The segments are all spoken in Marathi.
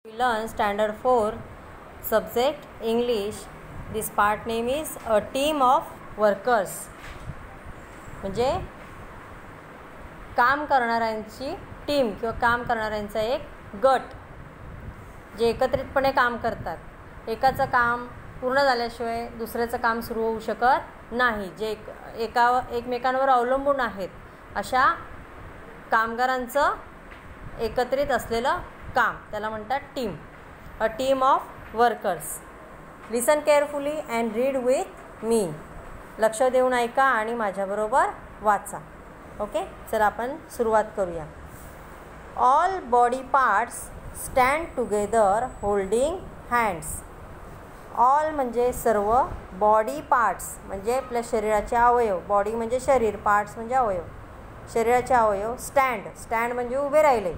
We learn standard 4 subject English. This part name is a team of workers. म्हणजे काम करणाऱ्यांची टीम किंवा काम करणाऱ्यांचा एक गट जे एकत्रितपणे काम करतात. एकाचं काम पूर्ण झाल्याशिवाय दुसऱ्याचं काम सुरू होऊ शकत नाही. जे एकमेकांवर अवलंबून आहेत अशा कामगारांचं एकत्रित असलेलं काम त्याला म्हणतात team. A team of workers. Listen carefully and read with me. लक्ष देऊन ऐका आणि माझ्याबरोबर वाचा. ओके, चला आपण सुरुवात करूया. All body parts stand together holding hands. All म्हणजे सर्व, बॉडी पार्ट्स म्हणजे आपल्या शरीराचे अवयव. बॉडी म्हणजे शरीर, पार्ट्स म्हणजे अवयव, शरीराचे अवयव. स्टँड म्हणजे उभे राहिले.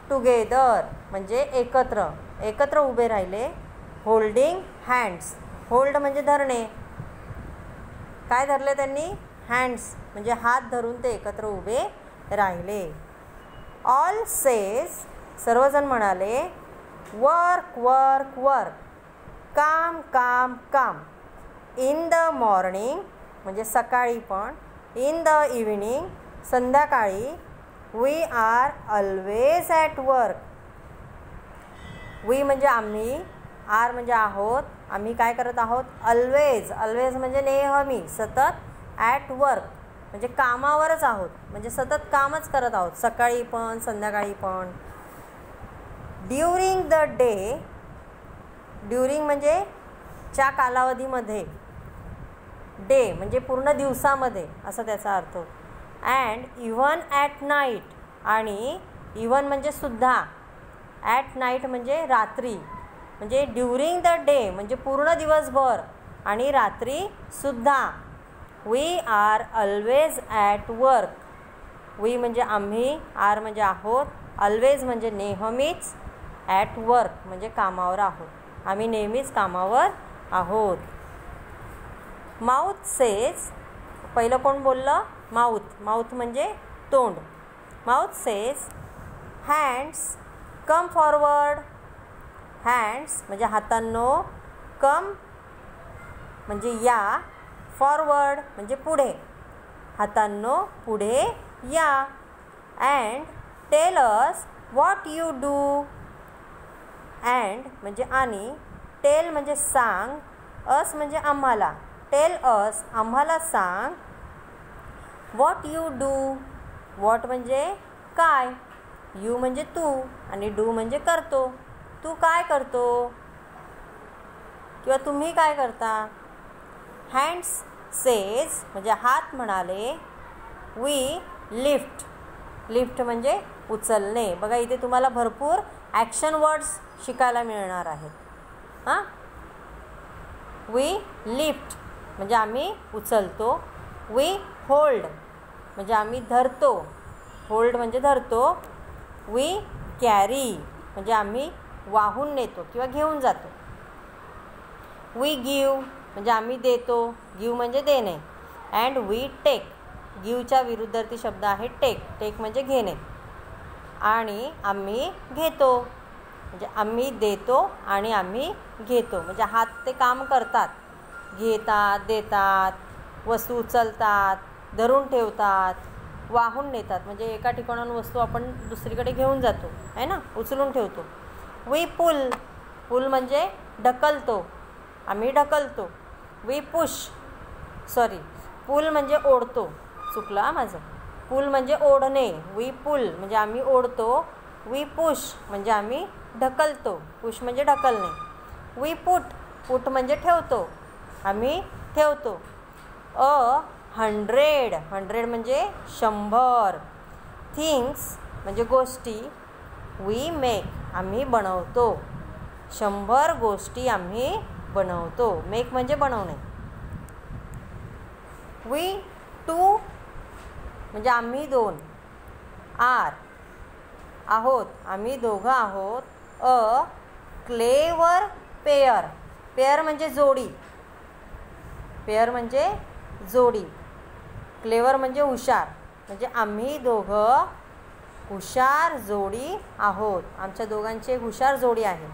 टुगेदर म्हणजे एकत्र, एकत्र उभे राहिले. होल्डिंग हँड्स, होल्ड म्हणजे धरणे. काय धरले त्यांनी? हँड्स म्हणजे हात धरून ते एकत्र उभे राहिले. ऑल सेज, सर्वजण म्हणाले, वर्क वर्क वर्क, काम काम काम. इन द मॉर्निंग म्हणजे सकाळी पण, इन द इव्हिनिंग संध्याकाळी. We are always at work. We म्हणजे आम्ही, आर म्हणजे आहोत, आम्ही काय करत आहोत? ऑलवेज, ऑलवेज म्हणजे नेहमी, सतत. ॲट वर्क म्हणजे कामावरच आहोत, म्हणजे सतत कामच करत आहोत, सकाळी पण संध्याकाळी पण. ड्युरिंग द डे, ड्युरिंग म्हणजे च्या कालावधीमध्ये, डे म्हणजे पूर्ण दिवसामध्ये असं त्याचा अर्थ. अँड इव्हन ॲट नाईट, आणि इव्हन म्हणजे सुद्धा, ॲट नाईट म्हणजे रात्री. म्हणजे ड्युरिंग द डे म्हणजे पूर्ण दिवसभर आणि रात्री सुद्धा. We are always at work. We म्हणजे आम्ही, आर म्हणजे आहोत, ऑलवेज म्हणजे नेहमीच, ॲट वर्क म्हणजे कामावर आहोत, आम्ही नेहमीच कामावर आहोत. माउथ सेज, पहिलं कोण बोललं? माउथ. माउथ म्हणजे तोंड. Mouth says hands come forward. Hands म्हणजे हातांनो, कम म्हणजे या, फॉरवर्ड म्हणजे पुढे, हातांनो पुढे या. And tell us what you do. And म्हणजे आणि, टेल म्हणजे सांग, अस म्हणजे आम्हाला. टेल अस आम्हाला सांग. व्हॉट यू डू, व्हॉट म्हणजे काय, यू म्हणजे तू आणि डू म्हणजे करतो. तू काय करतो किंवा तुम्ही काय करता. हँड्स सेज म्हणजे हात म्हणाले, वी लिफ्ट. लिफ्ट म्हणजे उचलणे. बघा इथे तुम्हाला भरपूर ॲक्शन वर्ड्स शिकायला मिळणार आहेत. हां, वी लिफ्ट म्हणजे आम्ही उचलतो. वी होल्ड म्हणजे आम्ही धरतो, होल्ड म्हणजे धरतो. वी कॅरी म्हणजे आम्ही वाहून नेतो किंवा घेऊन जातो. वी गिव म्हणजे आम्ही देतो, गिव म्हणजे देणे. अँड वी टेक, गिवच्या विरुद्धार्थी शब्द आहे टेक. टेक म्हणजे घेणे. आणि आम्ही घेतो म्हणजे आम्ही देतो आणि आम्ही घेतो. म्हणजे हात ते काम करतात, घेतात, देतात, वस्तू उचलतात, धरून ठेवतात, वाहून नेतात. म्हणजे एका ठिकाणाहून वस्तू आपण दुसरीकडे घेऊन जातो आहे ना, उचलून ठेवतो. वी पुल, पुल म्हणजे ढकलतो, आम्ही ढकलतो. वी पुश, सॉरी, पुल म्हणजे ओढतो, चुकलं माझं. पुल म्हणजे ओढणे. वी पुल म्हणजे आम्ही ओढतो. वी पुश म्हणजे आम्ही ढकलतो, पुश म्हणजे ढकलणे. वी पुट, पुट म्हणजे ठेवतो, आम्ही ठेवतो. 100, 100 म्हणजे 100. थिंग्स म्हणजे गोष्टी. वी मेक आम्ही बनवतो, 100 गोष्टी आम्ही बनवतो. मेक म्हणजे बनवणे. वी टू म्हणजे आम्ही दोन. आर आहोत, आम्ही दोघं आहोत. अ क्लेवर पेअर, पेअर म्हणजे जोडी, पेअर म्हणजे जोडी. क्लेवर म्हणजे हुशार. म्हणजे आम्ही दोघं हुशार जोडी आहोत. आमच्या दोघांची एक हुशार जोडी आहे.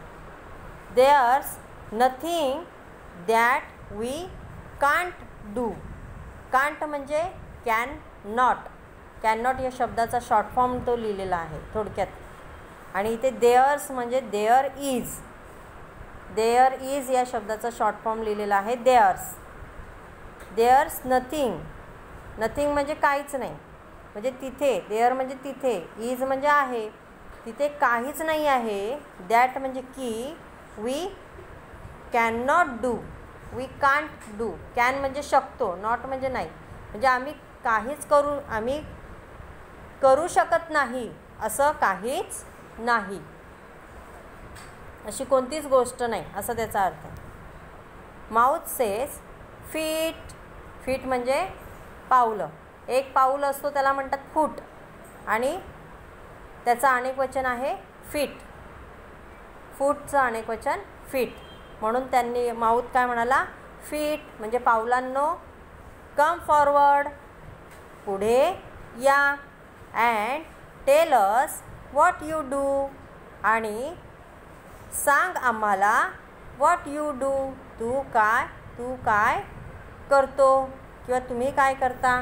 There's nothing that we can't do. Can't म्हणजे कॅन नॉट. कॅन नॉट या शब्दाचा शॉर्ट फॉर्म तो लिहिलेला आहे थोडक्यात. आणि इथे देअर्स म्हणजे देअर इज. देअर इज या शब्दाचा शॉर्ट फॉर्म लिहिलेला आहे देअर्स. There's nothing. नथिंग म्हणजे काहीच नाही, म्हणजे तिथे. देअर म्हणजे तिथे, इज म्हणजे आहे, तिथे काहीच नाही आहे. दॅट म्हणजे की. We can not do. We can't do. Can म्हणजे शकतो, नॉट म्हणजे नाही, म्हणजे आम्ही करू शकत नाही, असं काहीच नाही, अशी कोणतीच गोष्ट नाही, असा त्याचा अर्थ. Mouth says feet. फीट म्हणजे पाऊलं. एक पाऊल असतो त्याला म्हणतात फूट, आणि त्याचं अनेक वचन आहे फीट. फूटचं अनेक वचन फीट. म्हणून त्यांनी माउथ काय म्हणाला? फीट म्हणजे पावलांनो. कम फॉरवर्ड, पुढे या. And tell us what you do, आणि सांग आम्हाला व्हॉट यू डू, तू काय करतो किंवा तुम्ही काय करता.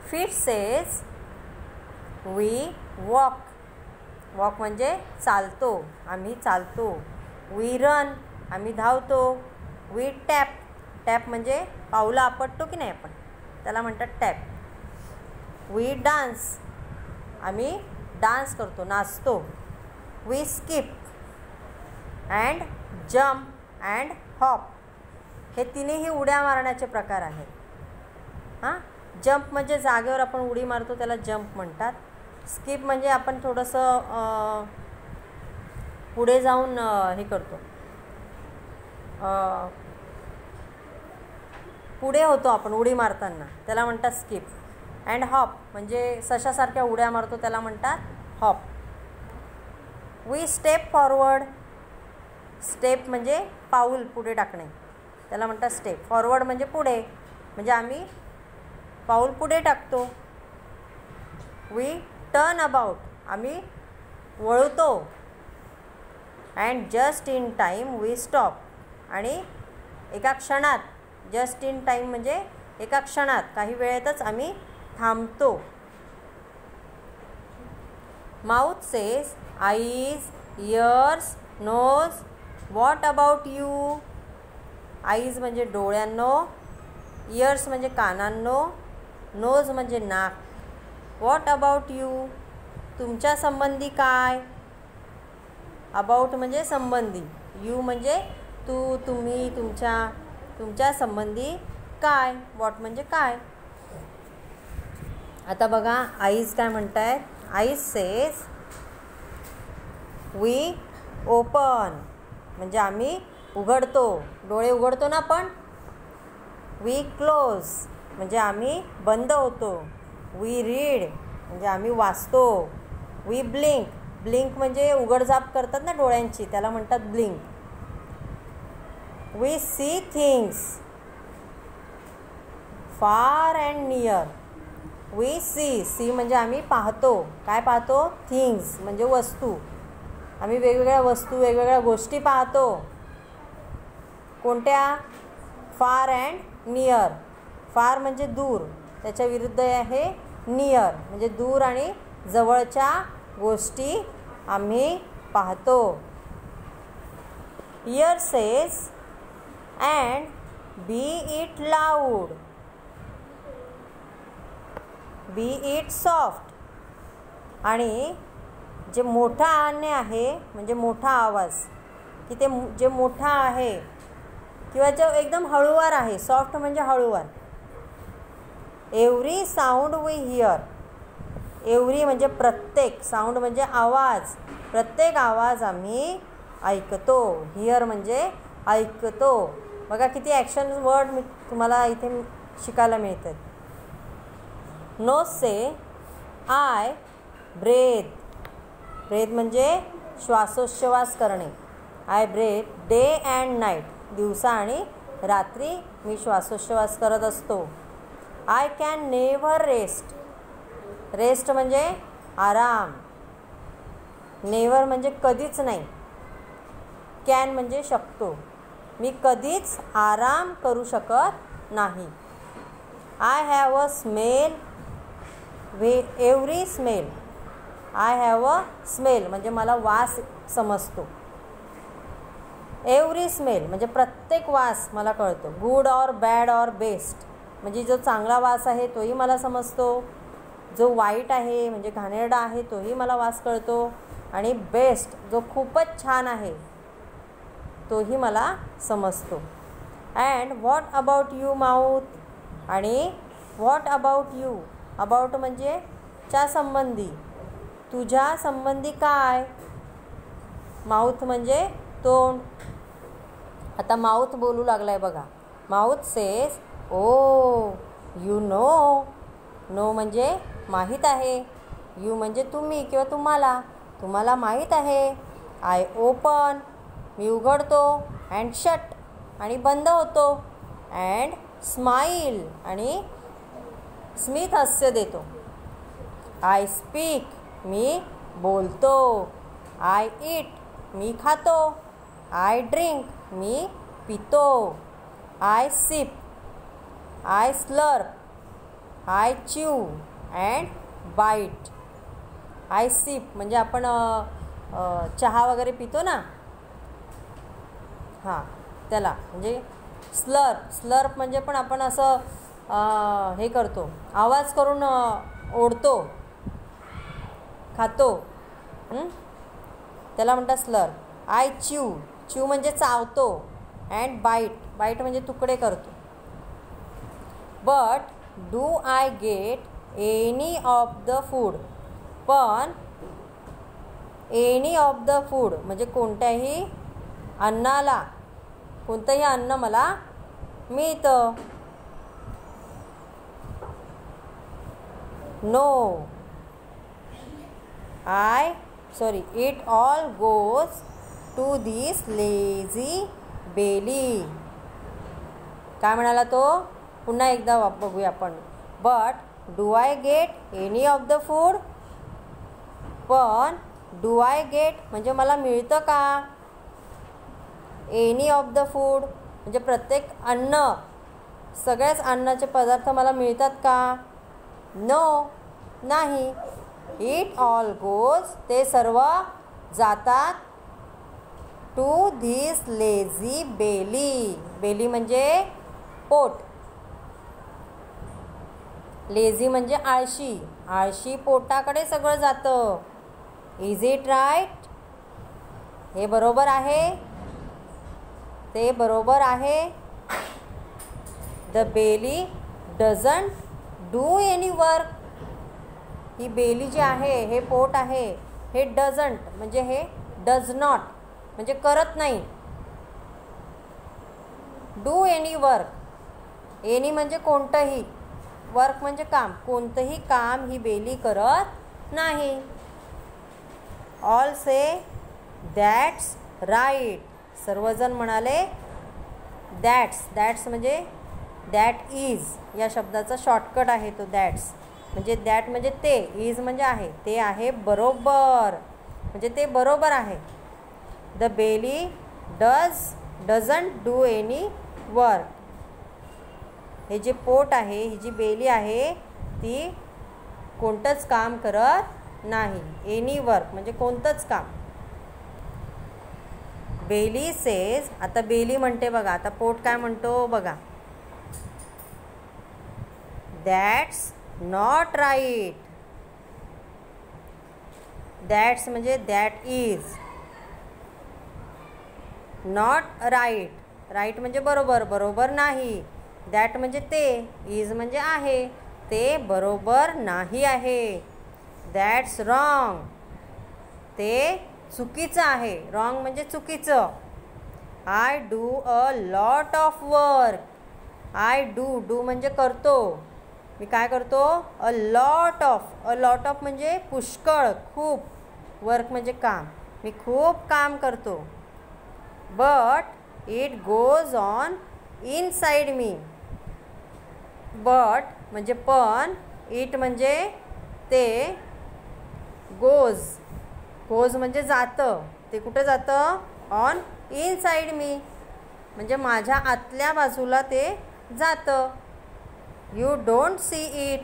Feet says we walk. Walk म्हणजे चालतो, आम्ही चालतो. वी रन, आम्ही धावतो. We tap. टॅप म्हणजे पावलं आपटतो की नाही आपण, त्याला म्हणतात टॅप. वी डान्स, आम्ही डान्स करतो, नाचतो. We skip and jump and hop. हे तिन्ही उड्या मारण्याचे प्रकार आहेत. जंप म्हणजे जागेवर आपण उडी मारतो त्याला जंप म्हणतात. स्किप म्हणजे आपण थोडंसं पुढे जाऊन हे करतो, पुढे होतो आपण उडी मारताना, त्याला म्हणतात स्किप. अँड हॉप म्हणजे सशासारख्या उड्या मारतो त्याला म्हणतात hop. We step forward. Step म्हणजे पाऊल पुढे टाकणे, त्याला म्हणतात स्टेप. फॉरवर्ड म्हणजे पुढे, म्हणजे आम्ही पाऊल पुढे टाकतो. वी टर्न अबाउट, आम्ही वळतो. And just in time we stop, आणि एका क्षणात. जस्ट इन टाईम म्हणजे एका क्षणात, काही वेळेतच आम्ही थांबतो. Mouth says eyes, ears, nose. What about you. Eyes म्हणजे डोळ्यांनो, इयर्स म्हणजे कानांनो, नोज म्हणजे नाक. व्हॉट अबाउट यू, तुमच्या संबंधी काय. अबाउट म्हणजे संबंधी, यू म्हणजे तू, तुम्ही, तुमच्या संबंधी काय. व्हॉट म्हणजे काय. आता बघा आईज काय म्हणत आहेत. आईज सेज वी ओपन म्हणजे आम्ही उघडतो, डोळे उघडतो ना आपण. वी क्लोज म्हणजे आम्ही बंद होतो. वी रीड म्हणजे आम्ही वाचतो. We blink. ब्लिंक म्हणजे उघडझाप करतात ना डोळ्यांची, त्याला म्हणतात ब्लिंक. वी सी थिंग्स फार अँड नियर. वी सी म्हणजे आम्ही पाहतो. काय पाहतो. थिंग्स म्हणजे वस्तू. आम्ही वेगवेगळ्या वस्तू, वेगवेगळ्या गोष्टी पाहतो. कोणत्या. फार अँड नियर. फार म्हणजे दूर, त्याच्या विरुद्ध आहे नियर म्हणजे दूर आणि जवळच्या गोष्टी आम्ही पाहतो. Here says and B it loud. B it soft. आणि जे मोठा आने आहे म्हणजे मोठा आवाज, की ते जे मोठा आहे किंवा जो एकदम हळूवार आहे. सॉफ्ट म्हणजे हळूवार. Every sound we hear. Every म्हणजे प्रत्येक, साऊंड म्हणजे आवाज, प्रत्येक आवाज आम्ही ऐकतो. हिअर म्हणजे ऐकतो. बघा किती ॲक्शन वर्ड मी तुम्हाला इथे शिकायला मिळतात. Nose say I breathe. Breathe म्हणजे श्वासोच्छ्वास करणे. I breathe day and night. दिवसा आणि रात्री मी श्वासोच्छ्वास करत असतो. I can never rest. Rest म्हणजे आराम. नेवर म्हणजे कधीच नाही. कॅन म्हणजे शकतो. मी कधीच आराम करू शकत नाही. I have a smell every smell. I have a smell म्हणजे मला वास समजतो. एव्हरी स्मेल म्हणजे प्रत्येक वास मला कळतो. Good or bad or best म्हणजे जो चांगला वास आहे तोही मला समजतो. जो वाईट आहे म्हणजे घाणेरडा आहे तोही मला वास कळतो. आणि बेस्ट जो खूपच छान आहे तोही मला समजतो. And what about you mouth. आणि व्हॉट अबाउट यू. अबाउट म्हणजे च्या संबंधी. तुझ्या संबंधी काय. माउथ म्हणजे तोंड. आता माउथ बोलू लागला आहे बघा. Mouth say oh you know. Know म्हणजे माहीत आहे. यू म्हणजे तुम्ही किंवा तुम्हाला. तुम्हाला माहीत आहे. आय ओपन मी उघडतो. अँड शट आणि बंद होतो. अँड स्माईल आणि स्मित हास्य देतो. आय स्पीक मी बोलतो. आय ईट मी खातो. आय ड्रिंक मी पितो. I sip I slurp I chew and bite. I sip म्हणजे आपण चहा वगैरे पितो ना, हां त्याला म्हणजे स्लर्प. स्लर्प म्हणजे पण आपण असं हे करतो, आवाज करून ओढतो, खातो, त्याला म्हणतात स्लर्प. आय च्यू. च्यू म्हणजे चावतो. And bite. बाईट म्हणजे तुकडे करतो. But do I get any of the food. पण एनी ऑफ द फूड म्हणजे कोणत्याही अन्नाला, कोणतंही अन्न मला मिळतं. No. It all goes to this lazy belly. काय म्हणाला तो, पुन्हा एकदा बघूया आपण. But do I get any of the food. पण डू आय गेट म्हणजे मला मिळतं का. एनी ऑफ द फूड म्हणजे प्रत्येक अन्न, सगळ्याच अन्नाचे पदार्थ मला मिळतात का. नो नाही. इट ऑल गोज ते सर्व जातात to this lazy belly. Belly म्हणजे पोट. लेझी म्हणजे आळशी. आळशी पोटाकडे सगळं जातं. Is it right. हे बरोबर आहे. ते बरोबर आहे. The belly doesn't do any work. ही बेली जी आहे, हे पोट आहे, हे डझंट म्हणजे हे डज नॉट म्हणजे करत नाही. Do any work. एनी म्हणजे कोणतंही, वर्क म्हणजे काम, कोणतंही काम ही बेली करत नाही. All say that's right. सर्वजण म्हणाले दॅट्स. दॅट्स म्हणजे दॅट इज या शब्दाचा शॉर्टकट आहे तो दॅट्स. म्हणजे दॅट म्हणजे ते, इज म्हणजे आहे, ते आहे बरोबर म्हणजे ते बरोबर आहे. The belly doesn't do any work. हे जे पोट आहे, ही जी बेली आहे ती कोणतंच काम करत नाही. एनी वर्क म्हणजे कोणतंच काम. Bailey says. आता बेली म्हणते बघा, आता पोट काय म्हणतो बघा. That's not right. दॅट्स म्हणजे that is. Not right. Right म्हणजे बरोबर, बरोबर नाही. दॅट म्हणजे ते, इज म्हणजे आहे, ते बरोबर नाही आहे. That's wrong. ते चुकीचं आहे. रॉंग म्हणजे चुकीचं. I do a lot of work. I do. Do म्हणजे करतो. मी काय करतो. अ lot of. A lot of म्हणजे पुष्कळ, खूप. वर्क म्हणजे काम. मी खूप काम करतो. But it goes on inside me. But म्हणजे पण, इट म्हणजे ते गोज, गोज म्हणजे जातं, ते कुठं जातं? ऑन इनसाइड मी, म्हणजे माझ्या आतल्या बाजूला ते जातं. You don't see it,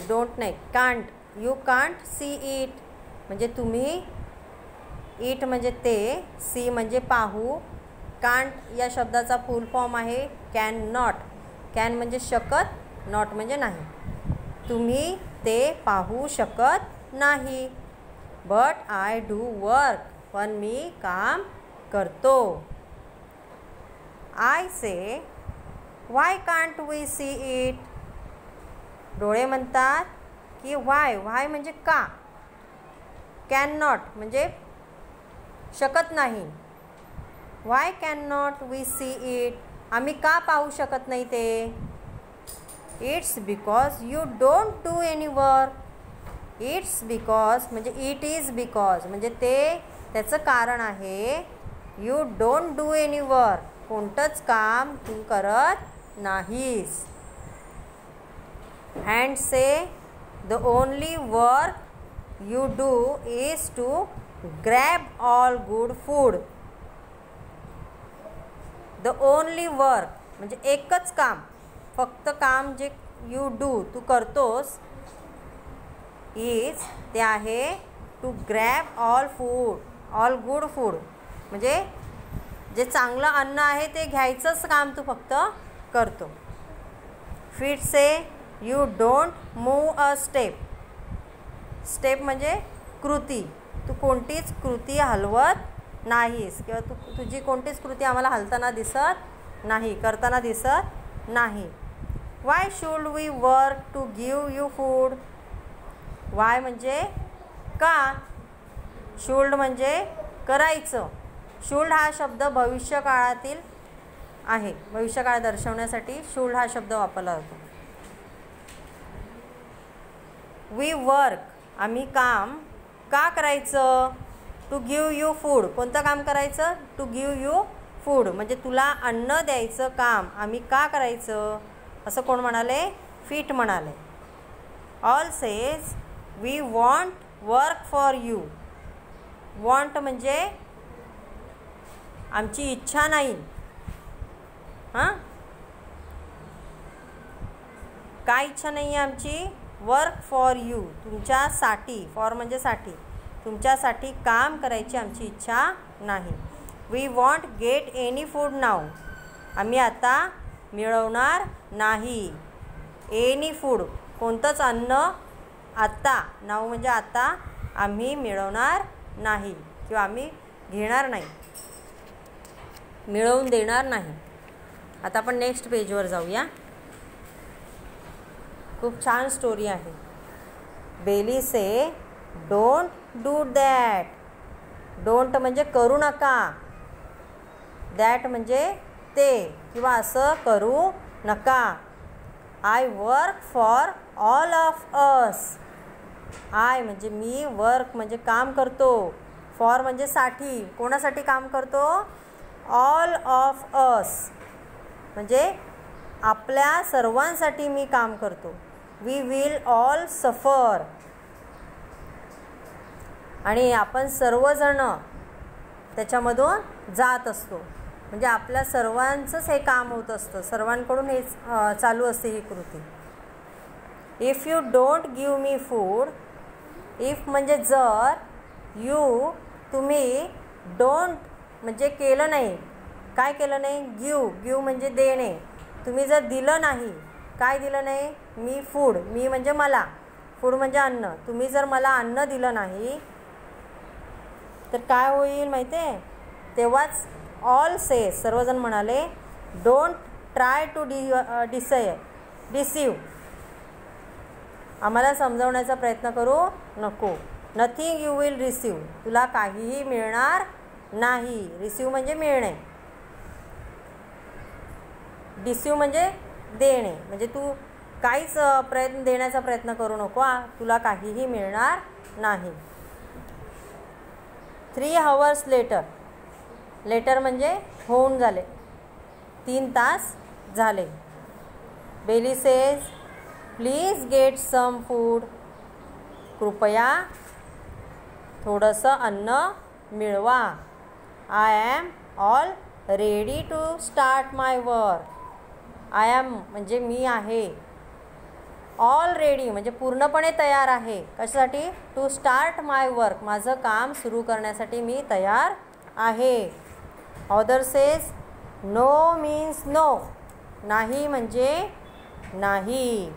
don't नाही, can't, you can't see it, म्हणजे तुम्ही, इट म्हणजे ते, सी म्हणजे पाहू, कांट या शब्दाचा फुल फॉर्म आहे कॅन नॉट. कॅन म्हणजे शकत, नॉट म्हणजे नाही. तुम्ही ते पाहू शकत नाही. बट आय डू वर्क, पण मी काम करतो. I say why can't we see it, डोळे म्हणतात की वाय, वाय म्हणजे का, कॅन नॉट म्हणजे शकत नाही. Why can not we see it, आम्ही का पाहू शकत नाही ते? It's because you don't do any work. It's because म्हणजे इट इज बिकॉज म्हणजे ते, त्याचं कारण आहे. You don't do any work, कोणतंच काम तू करत नाहीस. And say the only work you do is to grab all good food. The only work म्हणजे एकच काम, फक्त काम जे यू डू तू करतोस, इज ते आहे to grab all food, all good food म्हणजे जे चांगलं अन्न आहे ते घ्यायचंच काम तू फक्त करतो. Fit say you don't move a step. Step म्हणजे कृती, तू कोणतीच कृती हलवत नाहीस, किंवा तुझी कोणतीच कृती आम्हाला हलताना दिसत नाही, करताना दिसत नाही. Why should we work to give you food. Why म्हणजे का, शुल्ड म्हणजे करायचं. शुल्ड हा शब्द भविष्यकाळातील आहे, भविष्यकाळ दर्शवण्यासाठी शुल्ड हा शब्द वापरला जातो. वी वर्क आम्ही काम का करायचं? टू गिव यू फूड, कोणतं काम करायचं? टू गिव यू फूड म्हणजे तुला अन्न द्यायचं काम आम्ही का करायचं, असं कोण म्हणाले? फिट म्हणाले. All says we want work for you. Want म्हणजे आमची इच्छा नाही. हां, काय इच्छा नाही आहे आमची? वर्क फॉर यू, तुमच्यासाठी, फॉर म्हणजे साठी, तुमच्यासाठी काम करायची आमची इच्छा नाही. We want get any food now, आम्ही आता मिळवणार नाही. एनी फूड कोणतंच अन्न आता, नाऊ म्हणजे आता, आम्ही मिळवणार नाही किंवा आम्ही घेणार नाही, मिळवून देणार नाही. आता आपण नेक्स्ट पेजवर जाऊया. खूप छान स्टोरी आहे. Belly say don't do that. Don't म्हणजे करू नका, दॅट म्हणजे ते किंवा असं करू नका. I work for all of us. I म्हणजे मी, वर्क म्हणजे काम करतो, फॉर म्हणजे साठी, कोणासाठी काम करतो? ऑल ऑफ अस म्हणजे आपल्या सर्वांसाठी मी काम करतो. वी विल ऑल सफर आणि आपण सर्वजण त्याच्यामधून जात असतो, म्हणजे आपल्या सर्वांचंच हे काम होत असतं, सर्वांकडून हे चालू असते ही कृती. If you don't give me food. If म्हणजे जर, यू तुम्ही, डोंट म्हणजे केलं नाही, काय केलं नाही? गिव म्हणजे देणे. तुम्ही जर दिलं नाही, काय दिलं नाही? मी फूड, मी म्हणजे मला, फूड म्हणजे अन्न. तुम्ही जर मला अन्न दिलं नाही तर काय होईल माहिती आहे? तेव्हाच ऑल से सर्वजण म्हणाले डोंट ट्राय टू डिसीव. आम्हाला समजवण्याचा प्रयत्न करू नको. नथिंग यू विल रिसीव, तुला काहीही मिळणार नाही. रिसीव म्हणजे मिळणे, डिसीव म्हणजे देणे, म्हणजे तू काहीच देण्याचा प्रयत्न करू नको, तुला काहीही मिळणार नाही. 3 hours लेटर. लेटर म्हणजे होऊन झाले, 3 तास झाले. Belly says please get some food. कृपया थोडंसं अन्न मिळवा. I am all ready to start my work. I am म्हणजे मी आहे. ऑलरेडी म्हणजे पूर्णपणे तयार आहे. कशासाठी? टू स्टार्ट माय वर्क, माझं काम सुरू करण्यासाठी मी तयार आहे. Other says no means no. नाही म्हणजे नाही.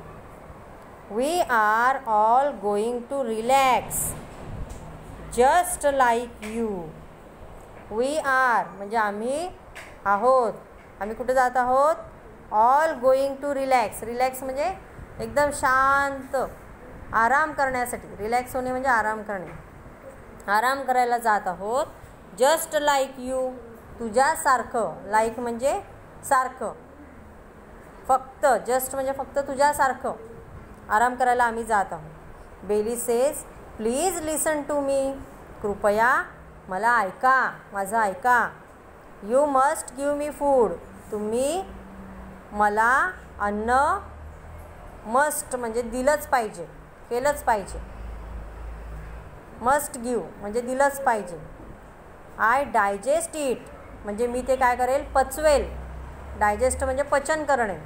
We are all going to relax just like you. We are म्हणजे आम्ही आहोत. आम्ही कुठे जात आहोत? All going to relax. Relax म्हणजे एकदम शांत आराम करण्यासाठी. रिलॅक्स होणे म्हणजे आराम करणे. आराम करायला जात आहोत. जस्ट लाईक यू तुझ्यासारखं. लाईक म्हणजे सारखं. फक्त जस्ट म्हणजे फक्त तुझ्यासारखं आराम करायला आम्ही जात आहोत. Bailey says please listen to me. कृपया मला ऐका, माझं ऐका. You must give me food. तुम्ही मला अन्न मस्ट म्हणजे दिलंच पाहिजे, केलंच पाहिजे. मस्ट गिव म्हणजे दिलंच पाहिजे. आय डायजेस्ट इट म्हणजे मी ते काय करेल? पचवेल. डायजेस्ट म्हणजे पचन करणे.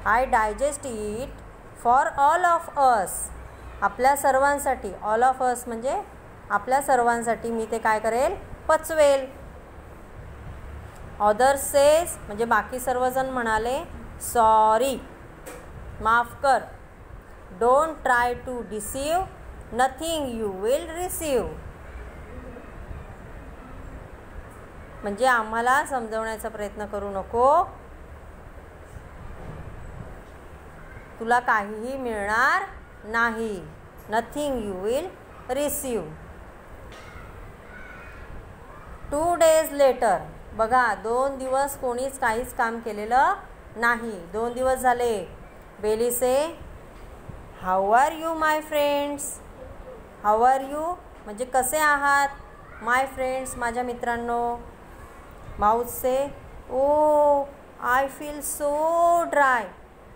I digest it for all of अस. आपल्या सर्वांसाठी. ऑल ऑफ अस म्हणजे आपल्या सर्वांसाठी मी ते काय करेल? पचवेल. ऑदर्स सेज म्हणजे बाकी सर्वजण म्हणाले सॉरी माफ कर. Don't try to deceive nothing you will receive. म्हणजे आम्हाला समजवण्याचा प्रयत्न करू नको, तुला काहीही मिळणार नाही. Nothing you will receive. 2 days later. बघा 2 दिवस कोणीच काहीच काम केलेलं नाही. 2 दिवस झाले. Belly say how are you my friends. How are you म्हणजे कसे आहात. माय फ्रेंड्स माझ्या मित्रांनो. Mouth say oh I feel so dry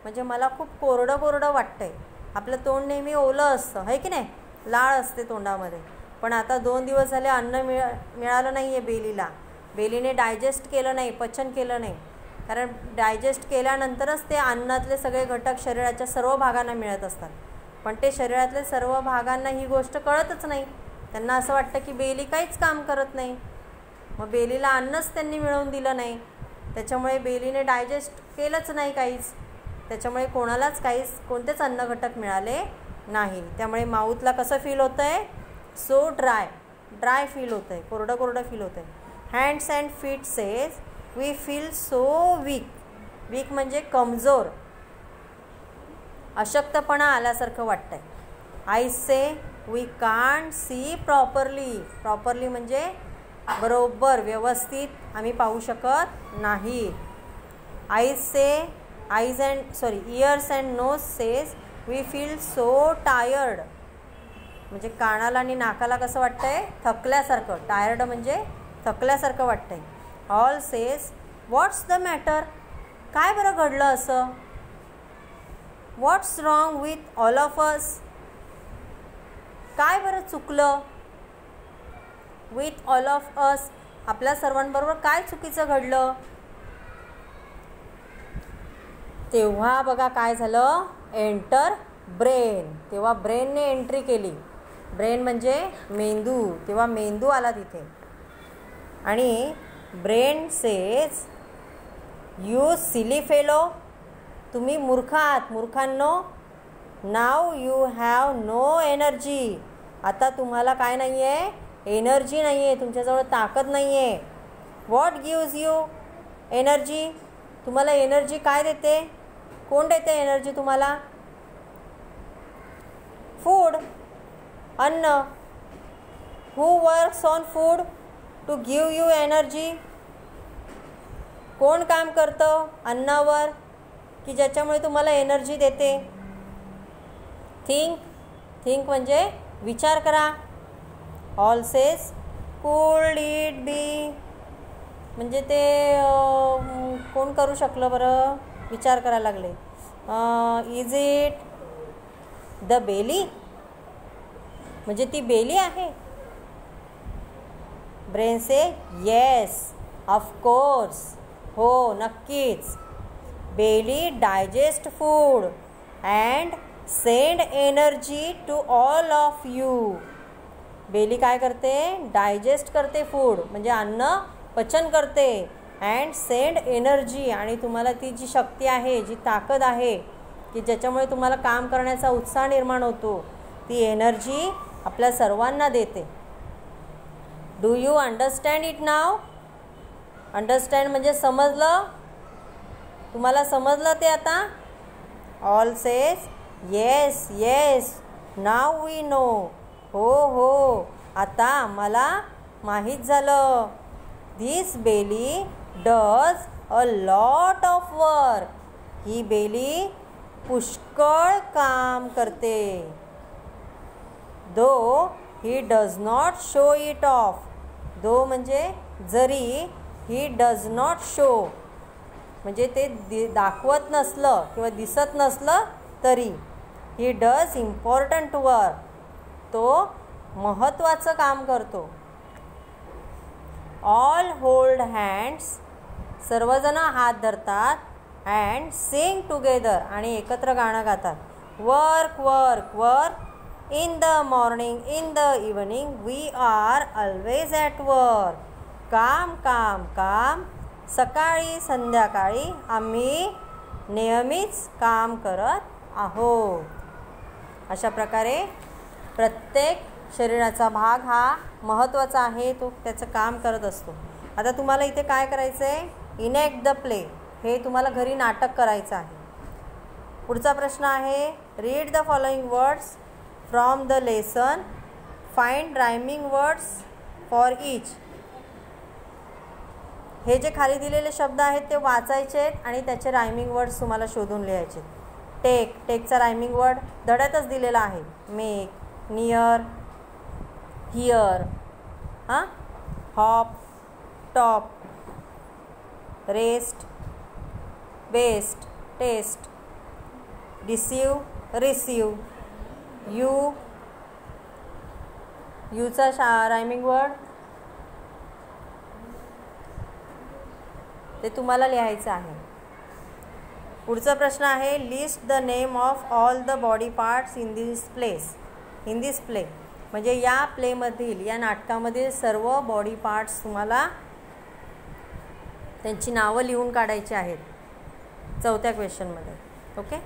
म्हणजे मला खूप कोरडं कोरडं वाटतंय. आपलं तोंड नेहमी ओलं असतं है की नाही, लाळ असते तोंडामध्ये. पण आता 2 दिवस झाले अन्न मिळालं नाही आहे बेलीला. बेलीने डायजेस्ट केलं नाही, पचन केलं नाही. कारण डायजेस्ट केल्यानंतरच ते अन्नातले सगळे घटक शरीराच्या सर्व भागांना मिळत असतात. पण ते शरीरातले सर्व भागांना ही गोष्ट कळतच नाही. त्यांना असं वाटतं की बेली काहीच काम करत नाही. मग बेलीला अन्नच त्यांनी मिळवून दिलं नाही. त्याच्यामुळे बेलीने डायजेस्ट केलंच नाही काहीच. त्याच्यामुळे कोणालाच कोणतेच अन्न घटक मिळाले नाही. त्यामुळे माऊथला कसं फील होतं आहे? सो ड्राय फील होतं आहे, कोरडं कोरडं फील होतं आहे. Hands and feet says we feel so weak. Weak म्हणजे कमजोर, अशक्तपणा आल्यासारखं वाटतं आहे. Eyes say we can't see properly. Properly म्हणजे बरोबर व्यवस्थित आम्ही पाहू शकत नाही. Ears and nose says we feel so tired म्हणजे कानाला आणि नाकाला कसं वाटतं आहे? थकल्यासारखं. टायर्ड म्हणजे थकल्यासारखं वाटतं आहे. All says what's the matter. काय बरं घडलं असं? What's wrong with all of us. काय बरं चुकलं? विथ ऑल ऑफ अस आपल्या सर्वांबरोबर काय चुकीचं घडलं? तेव्हा बघा काय झालं? Enter brain. तेव्हा ब्रेनने एंट्री केली. ब्रेन म्हणजे मेंदू. तेव्हा मेंदू आला तिथे. आणि brain says you silly fellow. तुम्ही मूर्ख आहात मूर्खांनो. नाव यू हॅव नो एनर्जी. आता तुम्हाला काय नाही आहे? एनर्जी नाही आहे. तुमच्याजवळ ताकद नाही आहे. What gives you energy. तुम्हाला एनर्जी काय देते? कोण देते एनर्जी तुम्हाला? फूड, अन्न. Who works on food to give you energy. कोण काम करतं अन्नावर की ज्याच्यामुळे तुम्हाला एनर्जी देते? थिंक म्हणजे विचार करा. ऑल सेज कुड इट बी म्हणजे ते कोण करू शकलं बरं? विचार करायला लागले. इज इट द बेली, म्हणजे ती बेली आहे. ब्रेन से येस, ऑफकोर्स, हो नक्कीच. Belly digest food and send energy to all of you. Belly काय करते? डायजेस्ट करते फूड, म्हणजे अन्न पचन करते. अँड सेंड एनर्जी, आणि तुम्हाला ती जी शक्ती आहे, जी ताकद आहे की ज्याच्यामुळे तुम्हाला काम करण्याचा उत्साह निर्माण होतो, ती एनर्जी आपल्या सर्वांना देते. Do you understand it now? Understand म्हणजे समजलं, तुम्हाला समजलं ते आता? All says yes yes, now we know. हो हो, आता आम्हाला माहीत झालं. This belly does a lot of work. ही बेली पुष्कळ काम करते. Though he does not show it off. Though म्हणजे जरी, ही डज नॉट शो म्हणजे ते दाखवत नसलं किंवा दिसत नसलं तरी. ही डज इम्पॉर्टंट वर्क, तो महत्त्वाचं काम करतो. ऑल होल्ड हँड्स, सर्वजण हात धरतात. अँड सिंग टुगेदर, आणि एकत्र गाणं गातात. Work work work, in the morning in the evening we are always at work. काम काम काम, सकाळी संध्याकाळी आम्ही नेहमीच काम करत आहोत. अशा प्रकारे प्रत्येक शरीराचा भाग हा महत्त्वाचा आहे, तो त्याचं काम करत असतो. आता तुम्हाला इथे काय करायचं आहे? इनॅक्ट द प्ले, हे तुम्हाला घरी नाटक करायचं आहे. पुढचा प्रश्न आहे, read the following words from the lesson, find rhyming words for each. हे जे खाली दिलेले शब्द आहेत ते वाचायचे आहेत आणि त्याचे रायमिंग वर्ड्स तुम्हाला शोधून लिहायचे. टेक, टेकचा रायमिंग वर्ड धड्यातच दिलेला आहे. Make, near, hear, hop, top, rest, best, test, deceive, receive. यूचा रायमिंग वर्ड ते तुम्हाला लिहायचं आहे. पुढचा प्रश्न आहे, list the name of all the body parts in this play. म्हणजे या प्लेमधील, या नाटकामधील सर्व बॉडी पार्ट्स तुम्हाला त्यांची नावं लिहून काढायची आहेत 4थ्या क्वेश्चनमध्ये. ओके.